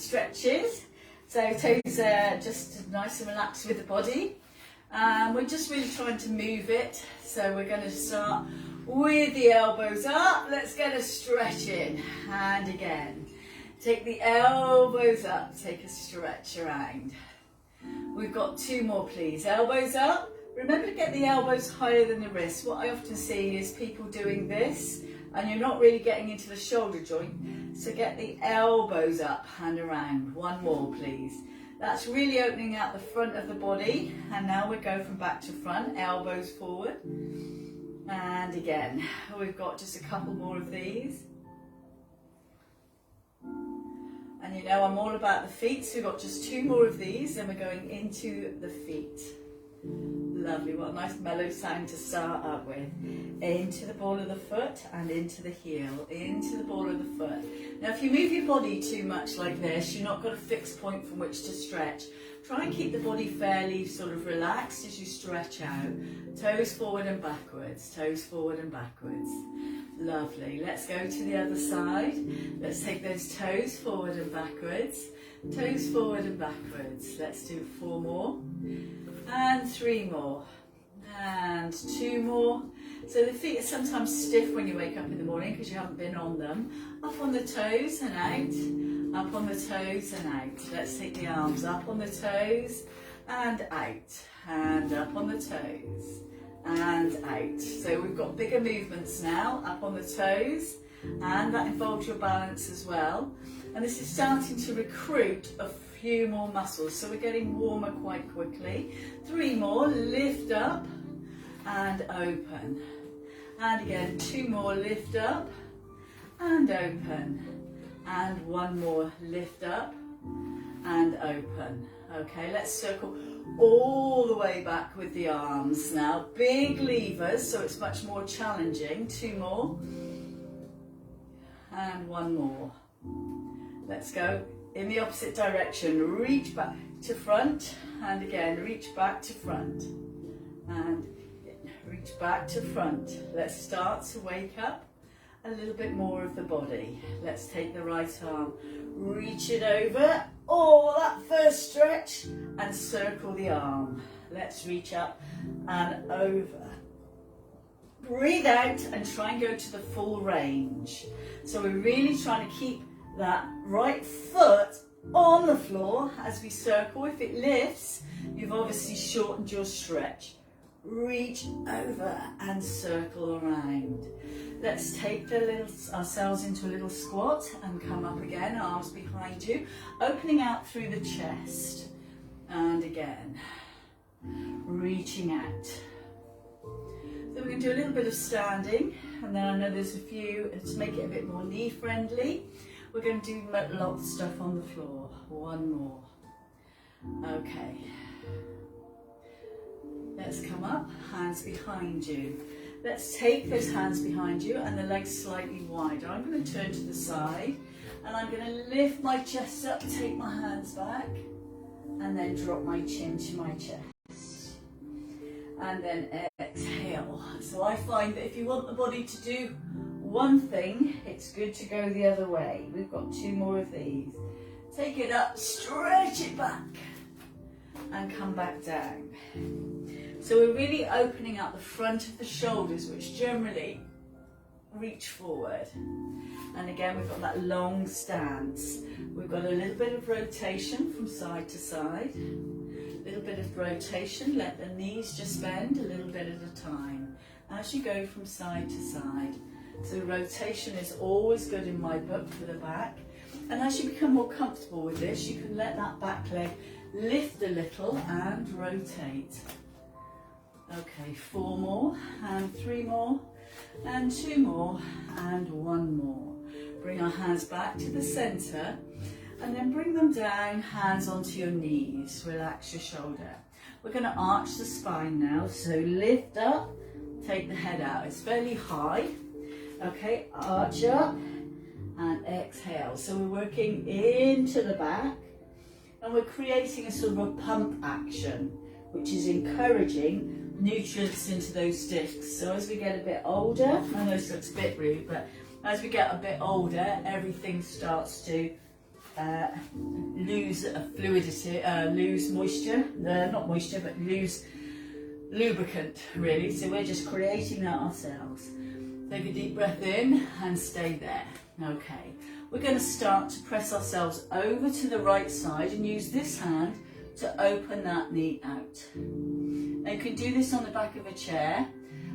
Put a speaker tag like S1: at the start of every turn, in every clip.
S1: stretches. So toes are just nice and relaxed with the body. We're just really trying to move it. So we're going to start with the elbows up. Let's get a stretch in. And again, take the elbows up, take a stretch around. We've got 2 more, please. Elbows up. Remember to get the elbows higher than the wrists. What I often see is people doing this and you're not really getting into the shoulder joint. So get the elbows up and around. 1 more, please. That's really opening out the front of the body. And now we go from back to front, elbows forward. And again, we've got just a couple more of these. And you know I'm all about the feet, so we've got just 2 more of these, and we're going into the feet. Lovely, what a nice mellow sound to start up with. Into the ball of the foot and into the heel, into the ball of the foot. Now if you move your body too much like this, you're not got a fixed point from which to stretch. Try and keep the body fairly sort of relaxed as you stretch out. Toes forward and backwards, toes forward and backwards. Lovely, let's go to the other side. Let's take those toes forward and backwards, toes forward and backwards. Let's do 4 more. And 3 more, and 2 more. So the feet are sometimes stiff when you wake up in the morning because you haven't been on them. Up on the toes and out, up on the toes and out. Let's take the arms up on the toes and out, and up on the toes and out. So we've got bigger movements now, up on the toes, and that involves your balance as well. And this is starting to recruit a few more muscles, so we're getting warmer quite quickly. 3 more, lift up and open. And again, 2 more, lift up and open. And 1 more, lift up and open. Okay, let's circle all the way back with the arms now. Big levers, so it's much more challenging. 2 more. And 1 more. Let's go in the opposite direction. Reach back to front, and again reach back to front, and reach back to front. Let's start to wake up a little bit more of the body. Let's take the right arm, reach it over, that first stretch, and circle the arm. Let's reach up and over. Breathe out and try and go to the full range. So we're really trying to keep that right foot on the floor as we circle. If it lifts, you've obviously shortened your stretch. Reach over and circle around. Let's take ourselves into a little squat and come up again, arms behind you, opening out through the chest. And again, reaching out. So we're going to do a little bit of standing, and then I know there's a few, to make it a bit more knee friendly, we're going to do a lot of stuff on the floor. 1 more. Okay. Let's come up, hands behind you. Let's take those hands behind you and the legs slightly wider. I'm going to turn to the side and I'm going to lift my chest up, take my hands back, and then drop my chin to my chest. And then exhale. So I find that if you want the body to do one thing, it's good to go the other way. We've got 2 more of these. Take it up, stretch it back, and come back down. So we're really opening up the front of the shoulders, which generally reach forward. And again, we've got that long stance. We've got a little bit of rotation from side to side. A little bit of rotation, let the knees just bend a little bit at a time as you go from side to side. So rotation is always good in my book for the back. And as you become more comfortable with this, you can let that back leg lift a little and rotate. Okay, 4 more, and 3 more, and 2 more, and 1 more. Bring our hands back to the center, and then bring them down, hands onto your knees. Relax your shoulder. We're going to arch the spine now, so lift up, take the head out. It's fairly high. Okay, arch up and exhale. So we're working into the back and we're creating a sort of a pump action, which is encouraging nutrients into those discs. So as we get a bit older, I know this looks a bit rude, but as we get a bit older, everything starts to lose fluidity, lose moisture, not moisture, but lose lubricant, really. So we're just creating that ourselves. Take a deep breath in and stay there. Okay, we're going to start to press ourselves over to the right side and use this hand to open that knee out. Now you can do this on the back of a chair,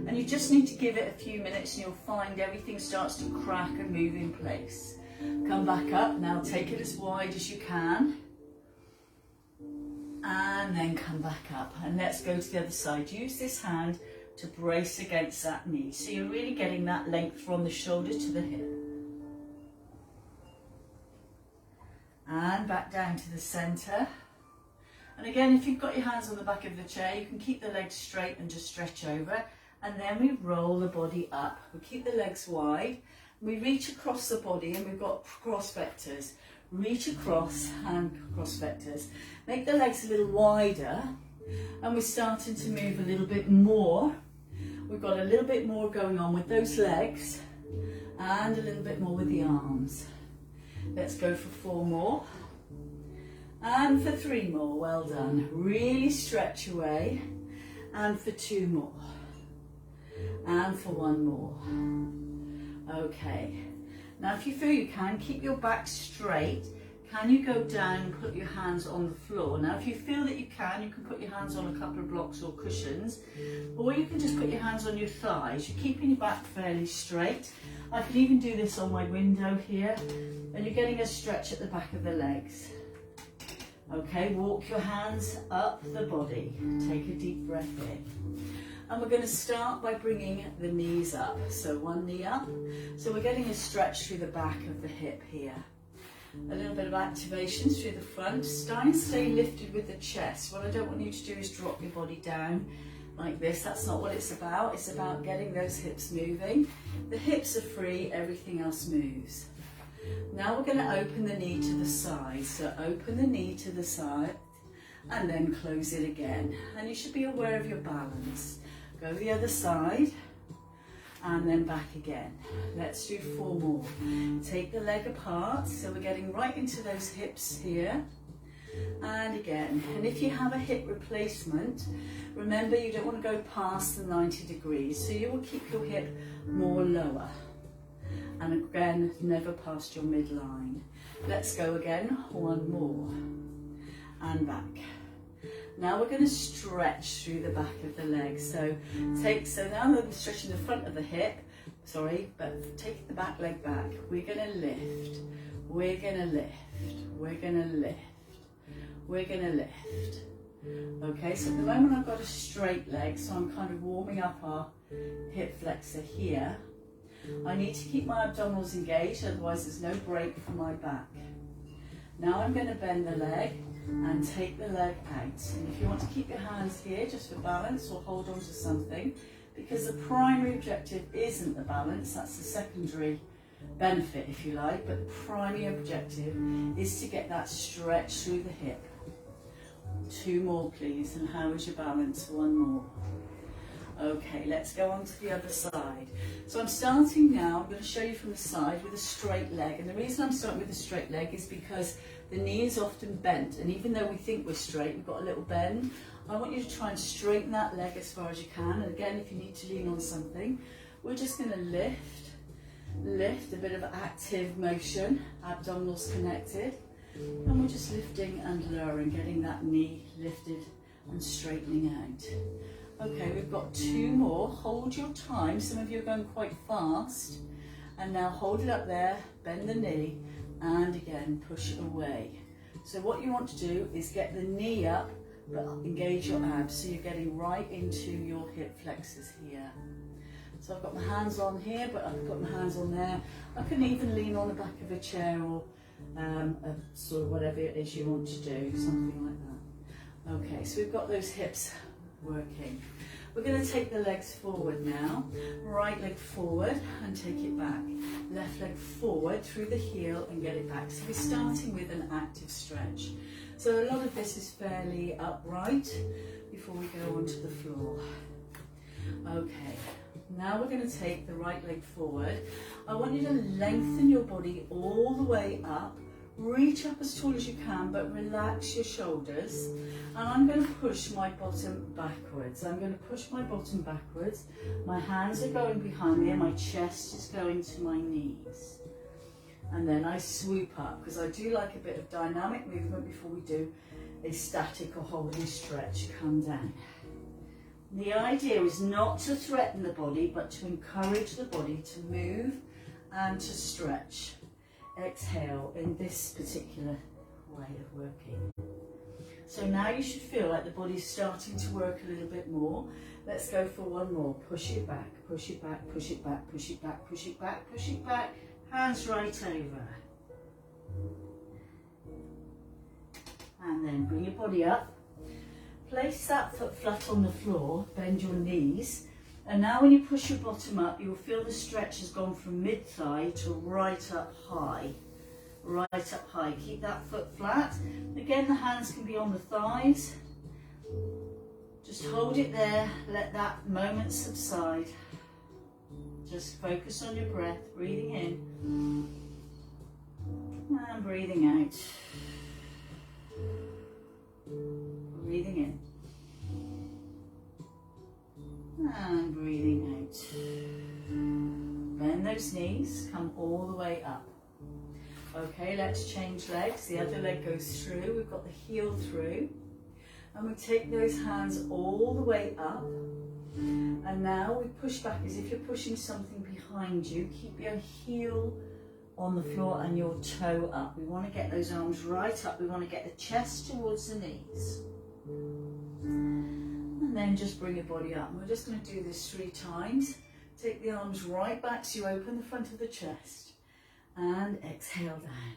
S1: and you just need to give it a few minutes and you'll find everything starts to crack and move in place. Come back up, now take it as wide as you can, and then come back up, and let's go to the other side. Use this hand to brace against that knee, so you're really getting that length from the shoulder to the hip. And back down to the centre. And again, if you've got your hands on the back of the chair, you can keep the legs straight and just stretch over, and then we roll the body up. We keep the legs wide, we reach across the body, and we've got cross vectors. Reach across and cross vectors. Make the legs a little wider, and we're starting to move a little bit more. We've got a little bit more going on with those legs, and a little bit more with the arms. Let's go for 4 more. And for 3 more, well done. Really stretch away. And for 2 more. And for 1 more. Okay. Now if you feel you can, keep your back straight. Can you go down and put your hands on the floor? Now if you feel that you can put your hands on a couple of blocks or cushions, or you can just put your hands on your thighs. You're keeping your back fairly straight. I can even do this on my window here, and you're getting a stretch at the back of the legs. Okay, walk your hands up the body. Take a deep breath in. And we're going to start by bringing the knees up. So 1 knee up. So we're getting a stretch through the back of the hip here. A little bit of activation through the front. Try and stay lifted with the chest. What I don't want you to do is drop your body down like this. That's not what it's about. It's about getting those hips moving. The hips are free, everything else moves. Now we're going to open the knee to the side. So open the knee to the side and then close it again. And you should be aware of your balance. Go the other side and then back again. Let's do 4 more. Take the leg apart. So we're getting right into those hips here. And again. And if you have a hip replacement, remember you don't want to go past the 90 degrees. So you will keep your hip more lower. And again, never past your midline. Let's go again, 1 more. And back. Now we're going to stretch through the back of the leg. So now we're stretching the front of the hip, but take the back leg back. We're going to lift, we're going to lift, we're going to lift, we're going to lift. Okay, so at the moment I've got a straight leg, so I'm kind of warming up our hip flexor here. I need to keep my abdominals engaged, otherwise there's no break for my back. Now I'm going to bend the leg and take the leg out. And if you want to keep your hands here just for balance or hold on to something, because the primary objective isn't the balance, that's the secondary benefit if you like, but the primary objective is to get that stretch through the hip. 2 more please, and how is your balance? 1 more. Okay, let's go on to the other side. So I'm starting now, I'm going to show you from the side with a straight leg. And the reason I'm starting with a straight leg is because the knee is often bent. And even though we think we're straight, we've got a little bend. I want you to try and straighten that leg as far as you can. And again, if you need to lean on something, we're just going to lift, a bit of active motion, abdominals connected. And we're just lifting and lowering, getting that knee lifted and straightening out. Okay, we've got 2 more. Hold your time. Some of you are going quite fast. And now hold it up there, bend the knee, and again, push it away. So what you want to do is get the knee up, but engage your abs. So you're getting right into your hip flexors here. So I've got my hands on here, but I can put my hands on there. I can even lean on the back of a chair or sort of whatever it is you want to do, something like that. Okay, so we've got those hips working. We're going to take the legs forward now. Right leg forward and take it back. Left leg forward through the heel and get it back. So we're starting with an active stretch. So a lot of this is fairly upright before we go onto the floor. Okay, now we're going to take the right leg forward. I want you to lengthen your body all the way up, Reach up as tall as you can, but relax your shoulders. And I'm going to push my bottom backwards. I'm going to push my bottom backwards. My hands are going behind me and my chest is going to my knees. And then I swoop up, because I do like a bit of dynamic movement before we do a static or holding stretch. Come down. The idea is not to threaten the body, but to encourage the body to move and to stretch. Exhale in this particular way of working. So now you should feel like the body's starting to work a little bit more. Let's go for one more. Push it back, push it back, push it back, push it back, push it back, push it back. Hands right over. And then bring your body up. Place that foot flat on the floor, bend your knees. And now when you push your bottom up, you'll feel the stretch has gone from mid-thigh to right up high. Right up high. Keep that foot flat. Again, the hands can be on the thighs. Just hold it there. Let that moment subside. Just focus on your breath. Breathing in. And breathing out. Breathing in. And breathing out. Bend those knees, come all the way up. Okay, let's change legs. The other leg goes through. We've got the heel through. And we take those hands all the way up. And now we push back as if you're pushing something behind you. Keep your heel on the floor and your toe up. We want to get those arms right up. We want to get the chest towards the knees. And then just bring your body up. We're just going to do this 3 times. Take the arms right back so you open the front of the chest. And exhale down.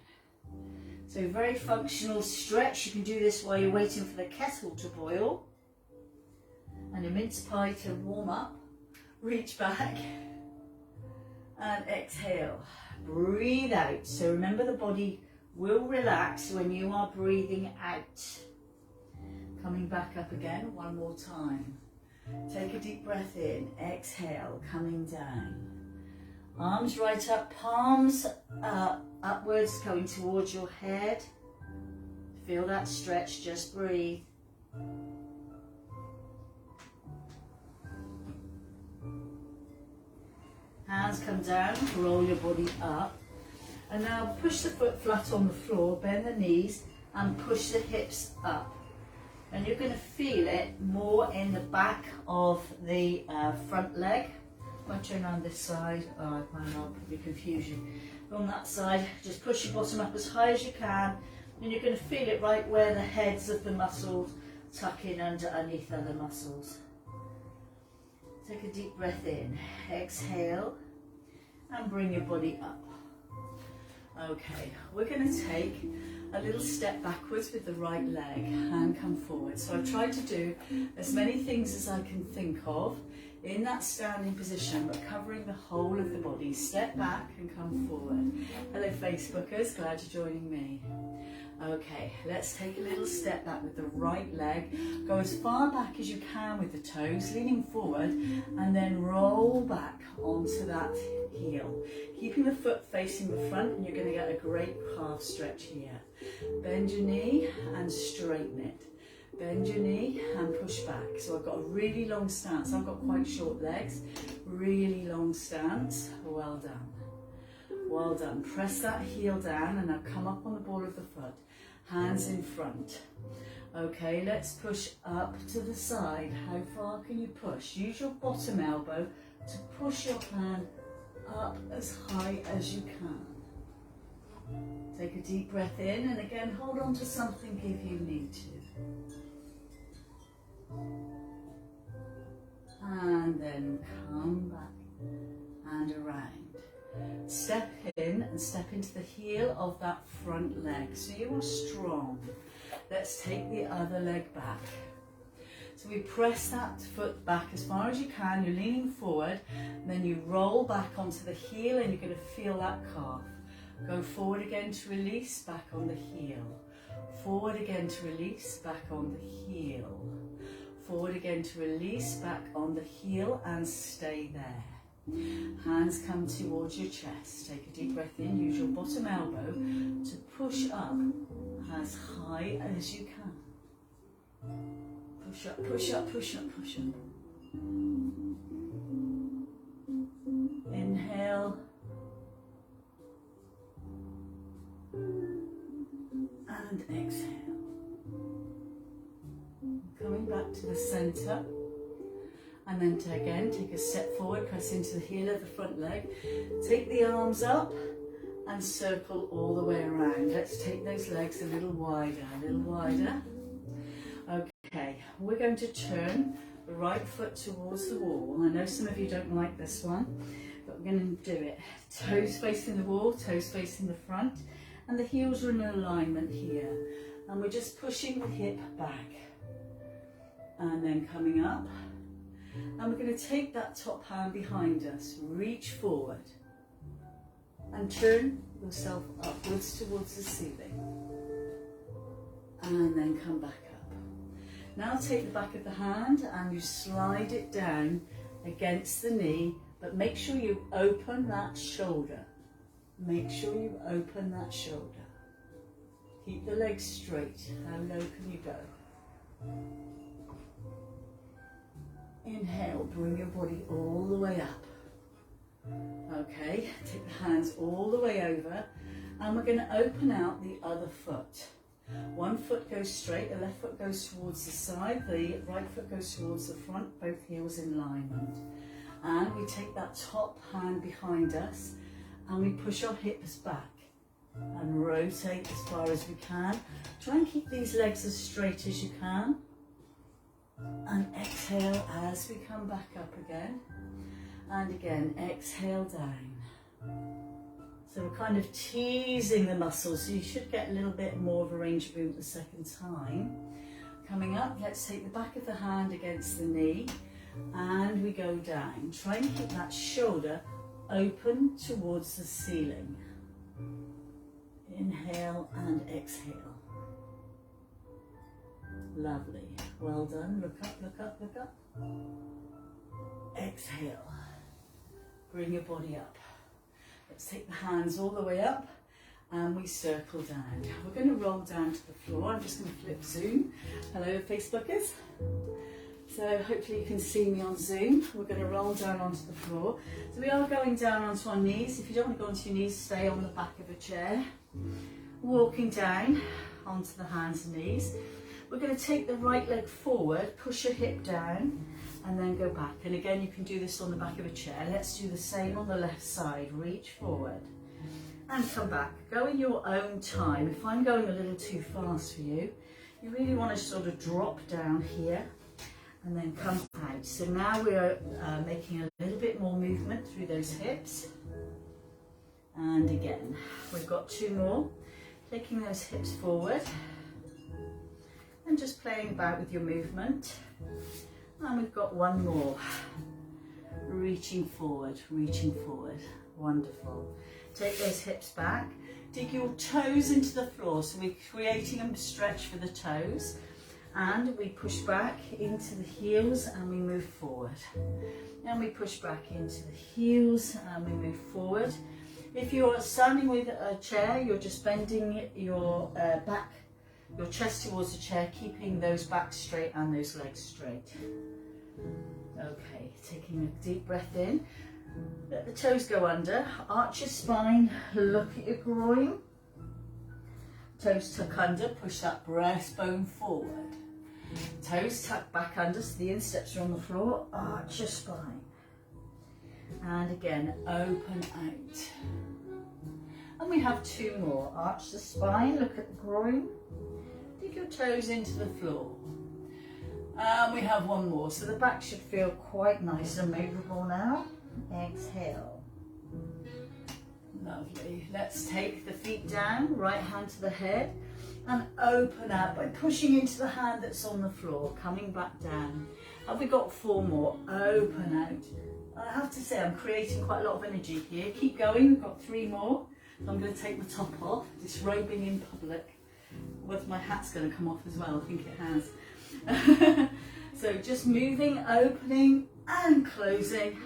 S1: So very functional stretch. You can do this while you're waiting for the kettle to boil. And a mince pie to warm up. Reach back. And exhale. Breathe out. So remember, the body will relax when you are breathing out. Coming back up again, one more time. Take a deep breath in, exhale, coming down. Arms right up, palms upwards, going towards your head. Feel that stretch, just breathe. Hands come down, roll your body up. And now push the foot flat on the floor, bend the knees and push the hips up. And you're going to feel it more in the back of the front leg. I might turn around this side. Oh, I'll probably confuse you. On that side, just push your bottom up as high as you can. And you're going to feel it right where the heads of the muscles tuck in underneath other muscles. Take a deep breath in. Exhale. And bring your body up. Okay, we're going to take a little step backwards with the right leg and come forward. So I've tried to do as many things as I can think of in that standing position, but covering the whole of the body. Step back and come forward. Hello Facebookers, glad you're joining me. Okay, let's take a little step back with the right leg. Go as far back as you can with the toes, leaning forward, and then roll back onto that heel. Keeping the foot facing the front, and you're going to get a great calf stretch here. Bend your knee and straighten it. Bend your knee and push back. So I've got a really long stance. I've got quite short legs. Really long stance. Well done. Well done. Press that heel down and now come up on the ball of the foot. Hands in front. Okay, let's push up to the side. How far can you push? Use your bottom elbow to push your hand up as high as you can. Take a deep breath in and again hold on to something if you need to. And then come back and around. Step in and step into the heel of that front leg. So you are strong. Let's take the other leg back. So we press that foot back as far as you can. You're leaning forward. And then you roll back onto the heel and you're going to feel that calf. Go forward again to release, back on the heel. Forward again to release, back on the heel. Forward again to release, back on the heel and stay there. Hands come towards your chest. Take a deep breath in. Use your bottom elbow to push up as high as you can. Push up, push up, push up, push up. Inhale. And exhale. Coming back to the centre. And then again, take a step forward, press into the heel of the front leg. Take the arms up and circle all the way around. Let's take those legs a little wider, a little wider. Okay, we're going to turn the right foot towards the wall. I know some of you don't like this one, but we're going to do it. Toes facing the wall, toes facing the front, and the heels are in alignment here. And we're just pushing the hip back. And then coming up. And we're going to take that top hand behind us, reach forward and turn yourself upwards towards the ceiling. And then come back up. Now take the back of the hand and you slide it down against the knee, but make sure you open that shoulder. Make sure you open that shoulder. Keep the legs straight. How low can you go? Inhale, bring your body all the way up. Okay, take the hands all the way over and we're going to open out the other foot. One foot goes straight, the left foot goes towards the side, the right foot goes towards the front, both heels in alignment. And we take that top hand behind us and we push our hips back and rotate as far as we can. Try and keep these legs as straight as you can. And exhale as we come back up again. And again, exhale down. So we're kind of teasing the muscles, so you should get a little bit more of a range of movement the second time. Coming up, let's take the back of the hand against the knee and we go down. Try and keep that shoulder open towards the ceiling. Inhale and exhale. Lovely. Well done. Look up, look up, look up. Exhale. Bring your body up. Let's take the hands all the way up and we circle down. We're going to roll down to the floor. I'm just going to flip Zoom. Hello, Facebookers. So hopefully you can see me on Zoom. We're going to roll down onto the floor. So we are going down onto our knees. If you don't want to go onto your knees, stay on the back of a chair. Walking down onto the hands and knees. We're going to take the right leg forward, push your hip down and then go back. And again, you can do this on the back of a chair. Let's do the same on the left side. Reach forward and come back. Go in your own time. If I'm going a little too fast for you, you really want to sort of drop down here and then come out. So now we're making a little bit more movement through those hips. And again, we've got two more. Taking those hips forward. And just playing about with your movement. And we've got one more. Reaching forward, reaching forward. Wonderful. Take those hips back. Dig your toes into the floor. So we're creating a stretch for the toes. And we push back into the heels and we move forward. And we push back into the heels and we move forward. If you're standing with a chair, you're just bending your back, your chest towards the chair, keeping those backs straight and those legs straight. Okay, taking a deep breath in. Let the toes go under. Arch your spine, look at your groin. Toes tuck under, push that breastbone forward. Toes tuck back under, so the insteps are on the floor. Arch your spine. And again, open out. And we have two more. Arch the spine, look at the groin. Dig your toes into the floor. And we have one more. So the back should feel quite nice and movable now. Exhale. Lovely. Let's take the feet down, right hand to the head, and open out by pushing into the hand that's on the floor, coming back down. Have we got four more? Open out. I have to say I'm creating quite a lot of energy here. Keep going, we've got three more. So I'm going to take my top off, disrobing in public. Whether my hat's going to come off as well, I think it has. So just moving, opening and closing.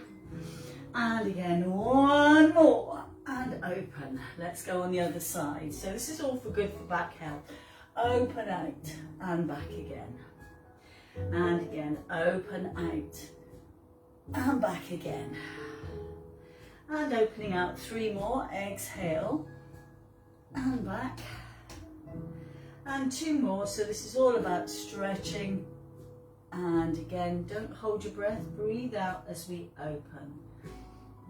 S1: And again, one more. And open. Let's go on the other side. So this is all for good for back health. Open out and back again. And again, open out and back again. And opening out 3 more. Exhale and back. And 2 more. So this is all about stretching. And again, don't hold your breath. Breathe out as we open.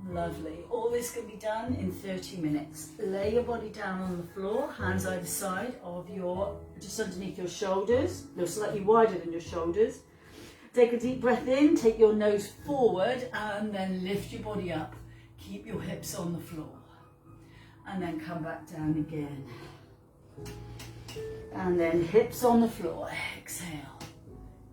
S1: Lovely. All this can be done in 30 minutes. Lay your body down on the floor, hands either side of just underneath your shoulders. They're slightly wider than your shoulders. Take a deep breath in, take your nose forward, and then lift your body up. Keep your hips on the floor. And then come back down again. And then hips on the floor. Exhale.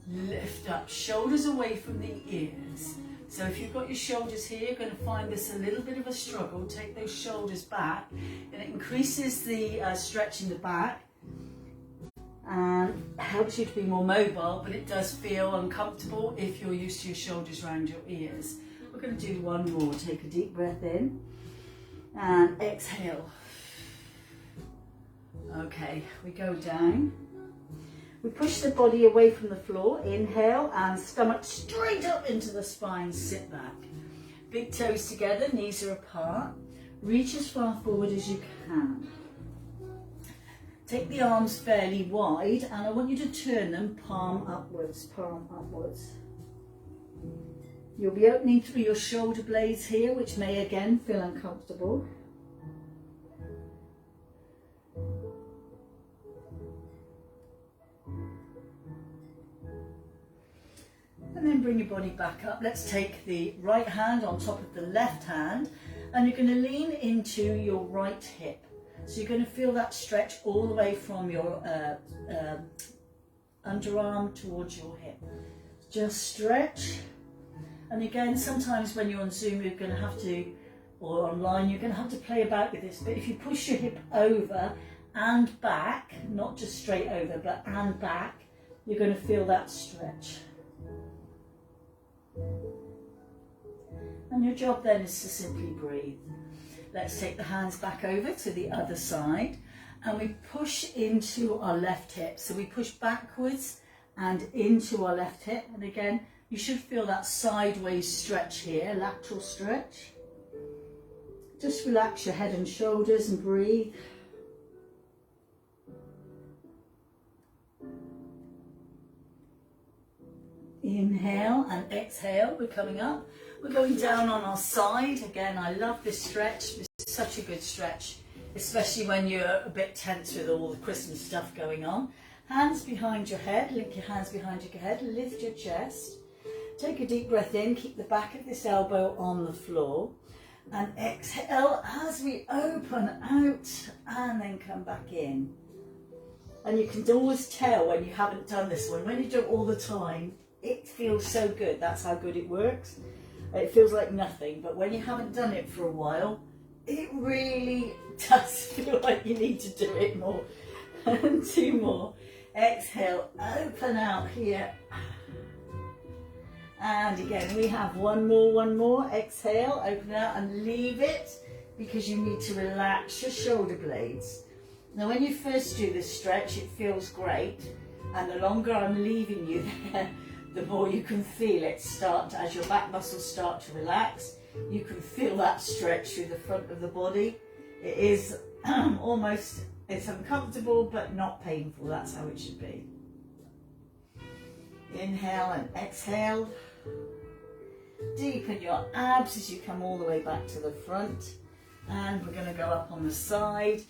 S1: Lift up, shoulders away from the ears. So if you've got your shoulders here, you're going to find this a little bit of a struggle. Take those shoulders back, and it increases the stretch in the back and helps you to be more mobile, but it does feel uncomfortable if you're used to your shoulders around your ears. We're going to do one more. Take a deep breath in and exhale. Okay, we go down. We push the body away from the floor, inhale, and stomach straight up into the spine, sit back. Big toes together, knees are apart. Reach as far forward as you can. Take the arms fairly wide, and I want you to turn them palm upwards, palm upwards. You'll be opening through your shoulder blades here, which may again feel uncomfortable. And then bring your body back up. Let's take the right hand on top of the left hand, and you're going to lean into your right hip. So you're going to feel that stretch all the way from your underarm towards your hip. Just stretch. And again, sometimes when you're on Zoom, you're going to have to, or online, you're going to have to play about with this. But if you push your hip over and back, not just straight over, but and back, you're going to feel that stretch. And your job then is to simply breathe. Let's take the hands back over to the other side, and we push into our left hip. So we push backwards and into our left hip, and again you should feel that sideways stretch here, lateral stretch. Just relax your head and shoulders and breathe. Inhale and exhale, we're coming up. We're going down on our side. Again, I love this stretch. This is such a good stretch, especially when you're a bit tense with all the Christmas stuff going on. Hands behind your head, link your hands behind your head, lift your chest. Take a deep breath in, keep the back of this elbow on the floor. And exhale as we open out and then come back in. And you can always tell when you haven't done this one. When you do it all the time, it feels so good. That's how good it works. It feels like nothing, but when you haven't done it for a while, it really does feel like you need to do it more. And 2 more. Exhale, open out here. And again, we have one more. Exhale, open out and leave it, because you need to relax your shoulder blades. Now, when you first do this stretch, it feels great. And the longer I'm leaving you there, the more you can feel it start, as your back muscles start to relax. You can feel that stretch through the front of the body. It is almost, it's uncomfortable but not painful. That's how it should be. Inhale and exhale. Deepen your abs as you come all the way back to the front. And we're going to go up on the side.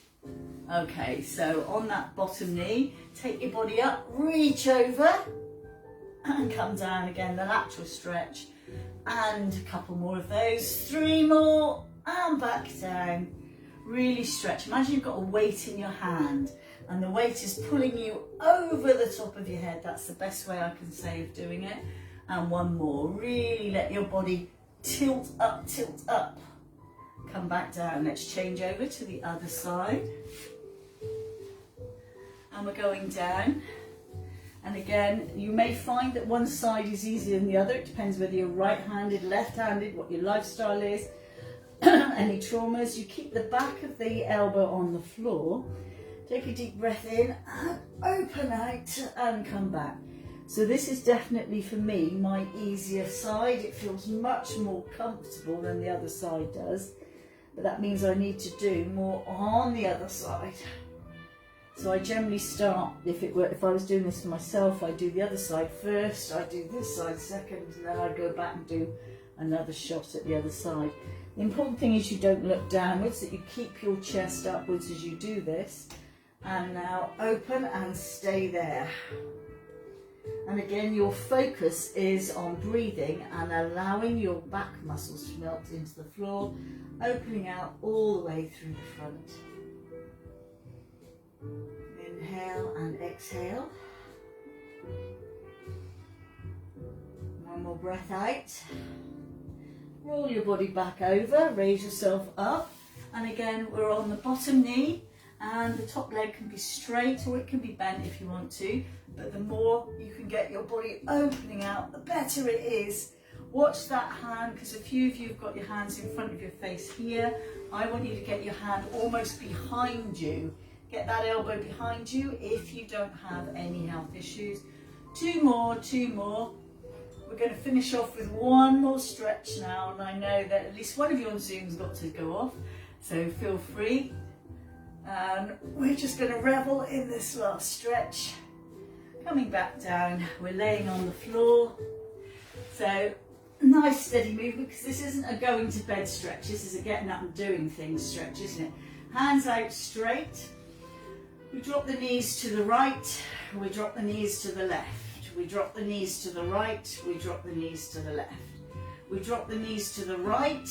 S1: Okay, so on that bottom knee, take your body up, reach over. And come down again, the lateral stretch, and a couple more of those, 3 more, and back down. Really stretch. Imagine you've got a weight in your hand, and the weight is pulling you over the top of your head. That's the best way I can say of doing it. And 1 more. Really let your body tilt up, tilt up. Come back down. Let's change over to the other side. And we're going down. And again, you may find that one side is easier than the other. It depends whether you're right-handed, left-handed, what your lifestyle is. Any traumas. You keep the back of the elbow on the floor. Take a deep breath in and open out and come back. So this is definitely for me my easier side. It feels much more comfortable than the other side does. But that means I need to do more on the other side. So I generally start, if I was doing this for myself, I'd do the other side first, I'd do this side second, and then I'd go back and do another shot at the other side. The important thing is you don't look downwards, that you keep your chest upwards as you do this. And now open and stay there. And again, your focus is on breathing and allowing your back muscles to melt into the floor, opening out all the way through the front. Inhale and exhale. One more breath out. Roll your body back over, raise yourself up. And again, we're on the bottom knee and the top leg can be straight or it can be bent if you want to. But the more you can get your body opening out, the better it is. Watch that hand, because a few of you have got your hands in front of your face here. I want you to get your hand almost behind you. Get that elbow behind you if you don't have any health issues. Two more. We're going to finish off with one more stretch now, and I know that at least one of you on Zoom's got to go off, so feel free. And we're just going to revel in this last stretch. Coming back down, we're laying on the floor. So nice steady movement, because this isn't a going to bed stretch, this is a getting up and doing things stretch, isn't it? Hands out straight. We drop the knees to the right, we drop the knees to the left, we drop the knees to the right, we drop the knees to the left. We drop the knees to the right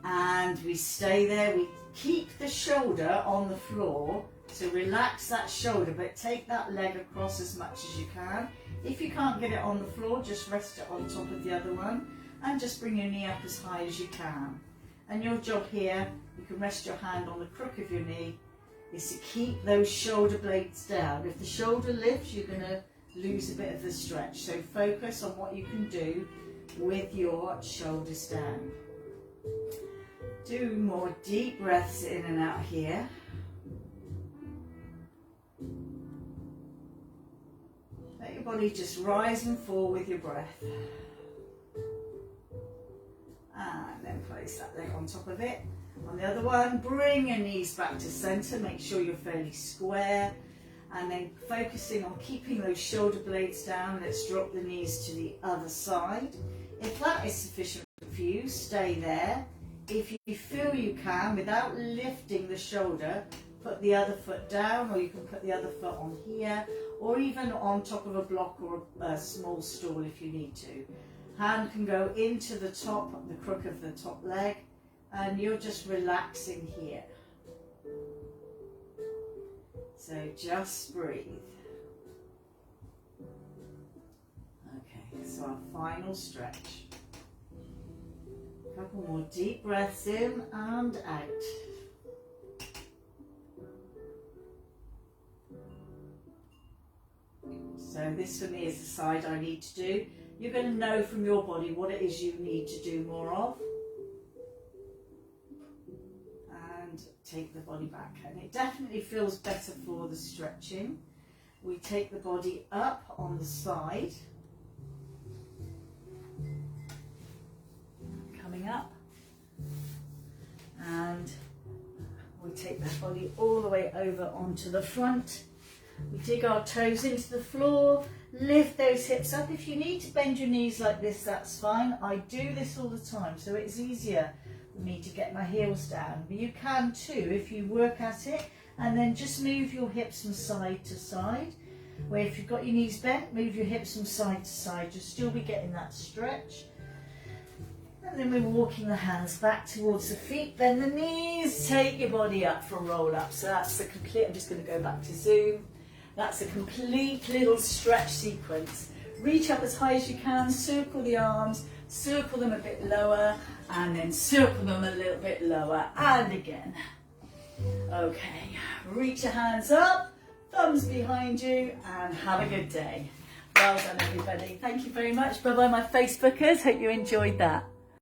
S1: and we stay there. We keep the shoulder on the floor, so relax that shoulder, but take that leg across as much as you can. If you can't get it on the floor, just rest it on top of the other one and just bring your knee up as high as you can. And your job here, you can rest your hand on the crook of your knee, is to keep those shoulder blades down. If the shoulder lifts, you're going to lose a bit of the stretch. So focus on what you can do with your shoulders down. Do more deep breaths in and out here. Let your body just rise and fall with your breath. And then place that leg on top of it. On the other one, bring your knees back to centre, make sure you're fairly square, and then focusing on keeping those shoulder blades down. Let's drop the knees to the other side. If that is sufficient for you, stay there. If you feel you can, without lifting the shoulder, put the other foot down, or you can put the other foot on here, or even on top of a block or a small stool if you need to. Hand can go into the top, the crook of the top leg, and you're just relaxing here. So just breathe. Okay, so our final stretch. A couple more deep breaths in and out. So this for me is the side I need to do. You're going to know from your body what it is you need to do more of. And take the body back. And it definitely feels better for the stretching. We take the body up on the side. Coming up. And we take the body all the way over onto the front. We dig our toes into the floor, lift those hips up. If you need to bend your knees like this, that's fine. I do this all the time, so it's easier for me to get my heels down. But you can too if you work at it, and then just move your hips from side to side. Where if you've got your knees bent, move your hips from side to side. You'll still be getting that stretch. And then we're walking the hands back towards the feet, bend the knees, take your body up for a roll up. So that's the complete, I'm just going to go back to Zoom. That's a complete little stretch sequence. Reach up as high as you can, circle the arms, circle them a bit lower, and then circle them a little bit lower, and again. Okay, reach your hands up, thumbs behind you, and have a good day. Well done, everybody. Thank you very much. Bye-bye, my Facebookers. Hope you enjoyed that.